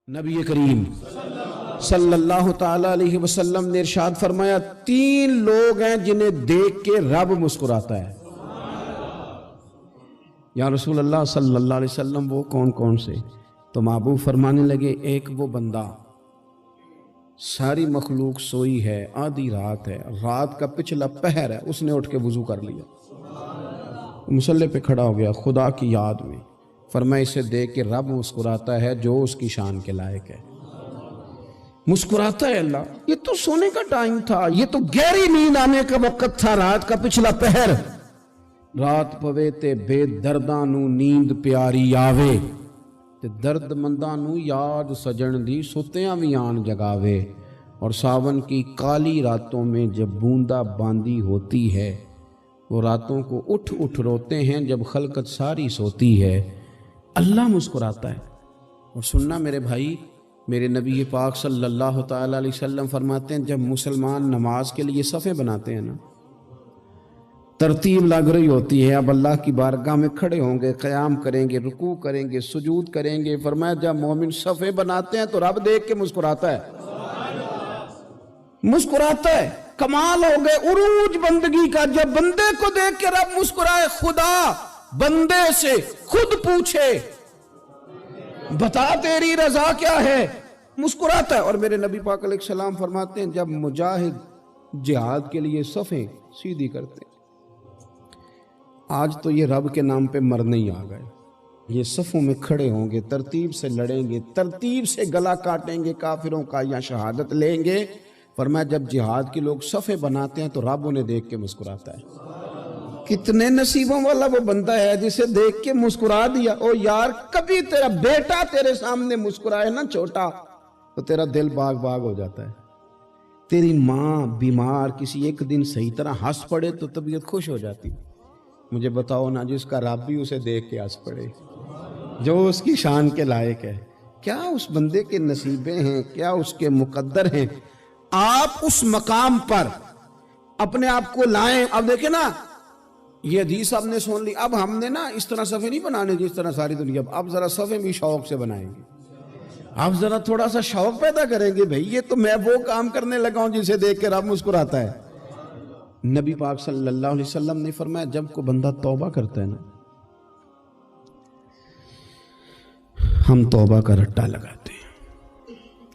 نبی کریم صلی اللہ تعالی علیہ وسلم نے ارشاد فرمایا 3 لوگ ہیں جنہیں دیکھ کے رب مسکراتا ہے۔ یا رسول اللہ صلی اللہ علیہ وسلم وہ کون کون سے؟ تو محبوب فرمانے لگے ایک وہ بندہ ساری مخلوق سوئی ہے، آدھی رات ہے، رات کا پچھلا پہر ہے، اس نے اٹھ کے وضو کر لیا، مصلی پہ کھڑا ہو گیا خدا کی یاد میں، فرمایا اسے دیکھ کے رب مسکراتا ہے جو اس کی شان کے لائق ہے۔ مسکراتا ہے اللہ، یہ تو سونے کا ٹائم تھا، یہ تو گہری نیند آنے کا وقت تھا، رات کا پچھلا پہر، رات پوے تے بے درداں نو نیند پیاری آوے تے درد منداں نو یاد سجن دی ستیاں وی آن جگاوے، اور ساون کی کالی راتوں میں جب بوندا باندی ہوتی ہے وہ راتوں کو اٹھ اٹھ روتے ہیں جب خلقت ساری سوتی ہے، اللہ مسکراتا ہے۔ اور سننا میرے بھائی، میرے نبی پاک صلی اللہ تعالی علیہ وسلم فرماتے ہیں جب مسلمان نماز کے لیے صفیں بناتے ہیں نا، ترتیب لگ رہی ہوتی ہے، اب اللہ کی بارگاہ میں کھڑے ہوں گے، قیام کریں گے، رکوع کریں گے، سجود کریں گے، فرمایا جب مومن صفیں بناتے ہیں تو رب دیکھ کے مسکراتا ہے، مسکراتا ہے۔ کمال ہو گئے عروج بندگی کا، جب بندے کو دیکھ کے رب مسکرائے، خدا بندے سے خود پوچھے بتا تیری رضا کیا ہے، مسکراتا ہے۔ اور میرے نبی پاک علیہ السلام فرماتے ہیں جب مجاہد جہاد کے لیے صفیں سیدھی کرتے ہیں، آج تو یہ رب کے نام پہ مرنے ہی آ گئے، یہ صفوں میں کھڑے ہوں گے، ترتیب سے لڑیں گے، ترتیب سے گلا کاٹیں گے کافروں کا یا شہادت لیں گے۔ فرمایا جب جہاد کے لوگ صفیں بناتے ہیں تو رب انہیں دیکھ کے مسکراتا ہے۔ کتنے نصیبوں والا وہ بندہ ہے جسے دیکھ کے مسکرا دیا۔ او یار کبھی تیرا بیٹا تیرے سامنے مسکرائے نا چھوٹا تو تیرا دل باغ باغ ہو جاتا ہے۔ تیری ماں بیمار کسی ایک دن صحیح طرح ہنس پڑے تو طبیعت خوش ہو جاتی۔ مجھے بتاؤ نا جس کا رب بھی اسے دیکھ کے ہنس پڑے، جو اس کی شان کے لائق ہے، کیا اس بندے کے نصیبیں ہیں، کیا اس کے مقدر ہیں۔ آپ اس مقام پر اپنے آپ کو لائیں۔ اب دیکھیں نا یہ حدیث آپ نے سن لی، اب ہم نے نا اس طرح صفحے نہیں بنانے جس طرح ساری دنیا، اب ذرا صفحے بھی شوق سے بنائیں گے، اب ذرا تھوڑا سا شوق پیدا کریں گے، بھئی یہ تو میں وہ کام کرنے لگا ہوں جسے دیکھ کے رب مسکراتا ہے۔ نبی پاک صلی اللہ علیہ وسلم نے فرمایا جب کوئی بندہ توبہ کرتا ہے نا، ہم توبہ کا رٹا لگاتے ہیں،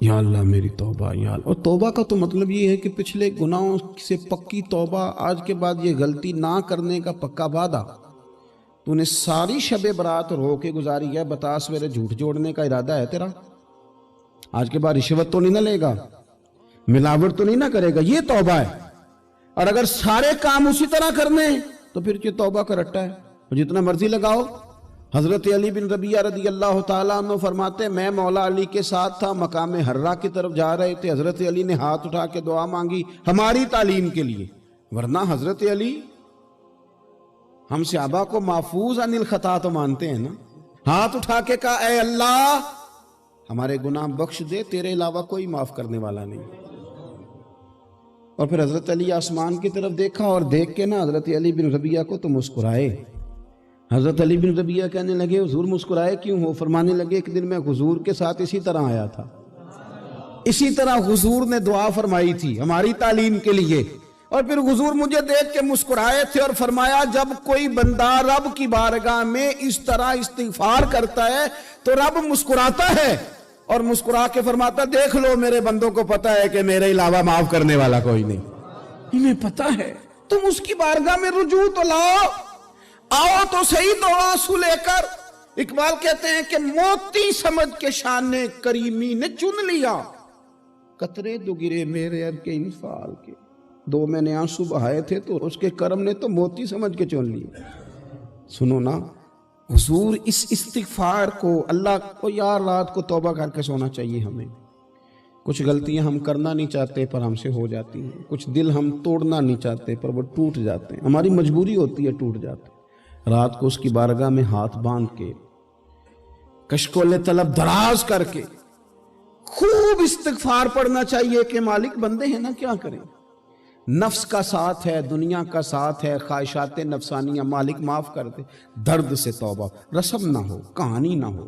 یا اللہ میری توبہ یا اللہ۔ اور توبہ کا تو مطلب یہ ہے کہ پچھلے گناہوں سے پکی توبہ، آج کے بعد یہ غلطی نہ کرنے کا پکا وعدہ۔ تو نے ساری شب برات رو کے گزاری ہے، بتا سویرے جھوٹ جوڑنے کا ارادہ ہے تیرا، آج کے بعد رشوت تو نہیں نہ لے گا، ملاوٹ تو نہیں نہ کرے گا، یہ توبہ ہے۔ اور اگر سارے کام اسی طرح کرنے تو پھر یہ توبہ کا رٹا ہے، جتنا مرضی لگاؤ۔ حضرت علی بن ربیعہ رضی اللہ تعالیٰ عنہ فرماتے میں مولا علی کے ساتھ تھا، مقام حرہ کی طرف جا رہے تھے، حضرت علی نے ہاتھ اٹھا کے دعا مانگی ہماری تعلیم کے لیے، ورنہ حضرت علی ہم صحابہ کو محفوظ عن الخطا تو مانتے ہیں نا، ہاتھ اٹھا کے کہا اے اللہ ہمارے گناہ بخش دے، تیرے علاوہ کوئی معاف کرنے والا نہیں۔ اور پھر حضرت علی آسمان کی طرف دیکھا اور دیکھ کے نا حضرت علی بن ربیعہ کو تو مسکرائے۔ حضرت علی بن ربیعہ کہنے لگے حضور مسکرائے کیوں ہو؟ فرمانے لگے ایک دن میں حضور کے ساتھ اسی طرح آیا تھا، اسی طرح حضور نے دعا فرمائی تھی ہماری تعلیم کے لیے، اور پھر حضور مجھے دیکھ کے مسکرائے تھے اور فرمایا جب کوئی بندہ رب کی بارگاہ میں اس طرح استغفار کرتا ہے تو رب مسکراتا ہے، اور مسکرا کے فرماتا دیکھ لو میرے بندوں کو پتا ہے کہ میرے علاوہ معاف کرنے والا کوئی نہیں، انہیں پتا ہے، تم اس کی بارگاہ میں رجوع تو لاؤ، آؤ تو صحیح دو آنسو لے کر۔ اقبال کہتے ہیں کہ موتی سمجھ کے شان کریمی نے چن لیا، قطرے دو گرے میرے ار کے انفال کے، دو میں نے آنسو بہائے تھے تو اس کے کرم نے تو موتی سمجھ کے چن لیا۔ سنو نا حضور اس استغفار کو، اللہ کو یار رات کو توبہ کر کے سونا چاہیے ہمیں، کچھ غلطیاں ہم کرنا نہیں چاہتے پر ہم سے ہو جاتی ہیں، کچھ دل ہم توڑنا نہیں چاہتے پر وہ ٹوٹ جاتے ہیں، ہماری مجبوری ہوتی ہے ٹوٹ جاتے ہیں۔ رات کو اس کی بارگاہ میں ہاتھ باندھ کے کشکول طلب دراز کر کے خوب استغفار پڑھنا چاہیے کہ مالک بندے ہیں نا کیا کریں، نفس کا ساتھ ہے، دنیا کا ساتھ ہے، خواہشات نفسانیہ، مالک معاف کر دے، درد سے توبہ، رسم نہ ہو، کہانی نہ ہو،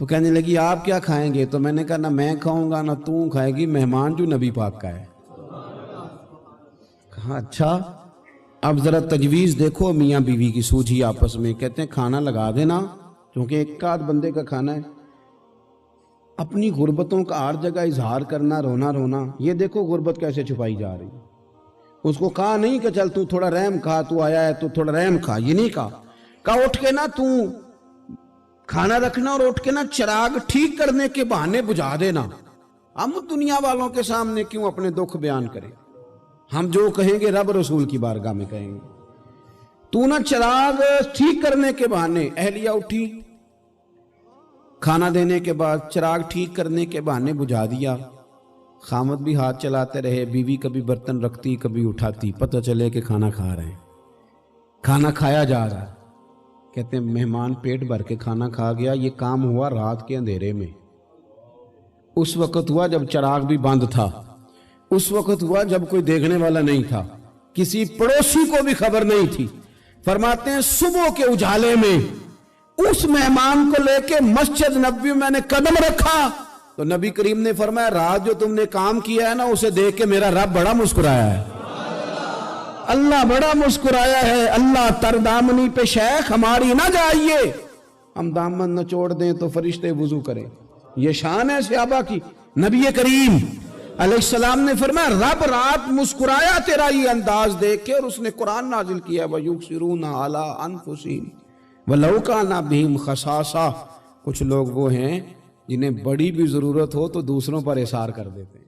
تو کہنے لگی آپ کیا کھائیں گے؟ تو میں نے کہا نہ میں کھاؤں گا نہ تو کھائے گی، مہمان جو نبی پاک کا ہے۔ کہا اچھا، اب ذرا تجویز دیکھو میاں بیوی کی سوجھی آپس میں۔ کہتے ہیں کھانا لگا دینا، کیونکہ ایک آدھ بندے کا کھانا ہے۔ اپنی غربتوں کا ہر جگہ اظہار کرنا، رونا رونا، یہ دیکھو غربت کیسے چھپائی جا رہی ہے۔ اس کو کہا نہیں کہ چل تو تھوڑا رحم کھا، تو آیا ہے تو تھوڑا رحم کھا، یہ نہیں کہا اٹھ کے نا تو کھانا رکھنا اور اٹھ کے نا چراغ ٹھیک کرنے کے بہانے بجھا دینا۔ ہم دنیا والوں کے سامنے کیوں اپنے دکھ بیان کریں؟ ہم جو کہیں گے رب رسول کی بارگاہ میں کہیں گے۔ تو نا چراغ ٹھیک کرنے کے بہانے، اہلیہ اٹھی، کھانا دینے کے بعد چراغ ٹھیک کرنے کے بہانے بجھا دیا۔ خامد بھی ہاتھ چلاتے رہے، بیوی کبھی برتن رکھتی کبھی اٹھاتی، پتہ چلے کہ کھانا کھا رہے ہیں، کھانا کھایا جا رہا ہے۔ کہتے ہیں مہمان پیٹ بھر کے کھانا کھا گیا۔ یہ کام ہوا رات کے اندھیرے میں، اس وقت ہوا جب چراغ بھی بند تھا، اس وقت ہوا جب کوئی دیکھنے والا نہیں تھا، کسی پڑوسی کو بھی خبر نہیں تھی۔ فرماتے ہیں صبح کے اجالے میں اس مہمان کو لے کے مسجد نبوی میں نے قدم رکھا تو نبی کریم نے فرمایا رات جو تم نے کام کیا ہے نا اسے دیکھ کے میرا رب بڑا مسکرایا ہے، اللہ بڑا مسکرایا ہے۔ اللہ تر دامنی پہ شیخ ہماری نہ جائیے، ہم دامن نہ چھوڑ دیں تو فرشتے وضو کریں۔ یہ شان ہے صحابہ کی۔ نبی کریم علیہ السلام نے فرمایا رب رات مسکرایا تیرا یہ انداز دیکھ کے، اور اس نے قرآن نازل کیا وَيُؤْثِرُونَ عَلَىٰ أَنفُسِهِمْ وَلَوْ كَانَ بِهِمْ خَصَاصَةٌ۔ کچھ لوگ وہ ہیں جنہیں بڑی بھی ضرورت ہو تو دوسروں پر اثار کر دیتے ہیں۔